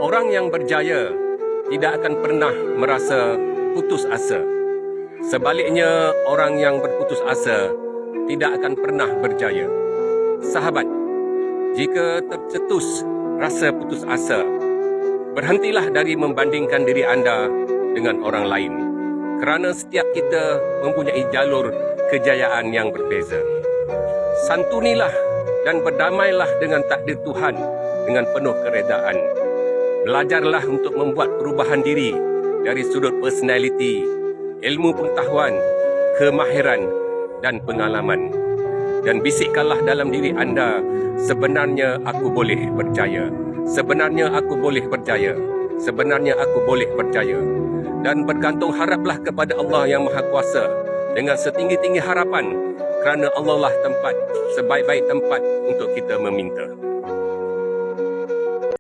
Orang yang berjaya tidak akan pernah merasa putus asa. Sebaliknya, orang yang berputus asa tidak akan pernah berjaya. Sahabat, jika tercetus rasa putus asa, berhentilah dari membandingkan diri anda dengan orang lain. Kerana setiap kita mempunyai jalur kejayaan yang berbeza. Santunilah dan berdamailah dengan takdir Tuhan dengan penuh keredaan. Belajarlah untuk membuat perubahan diri dari sudut personaliti, ilmu pengetahuan, kemahiran dan pengalaman. Dan bisikkanlah dalam diri anda, sebenarnya aku boleh berjaya. Sebenarnya aku boleh berjaya. Sebenarnya aku boleh berjaya. Dan bergantung haraplah kepada Allah yang Maha Kuasa dengan setinggi-tinggi harapan, kerana Allah lah tempat, sebaik-baik tempat untuk kita meminta.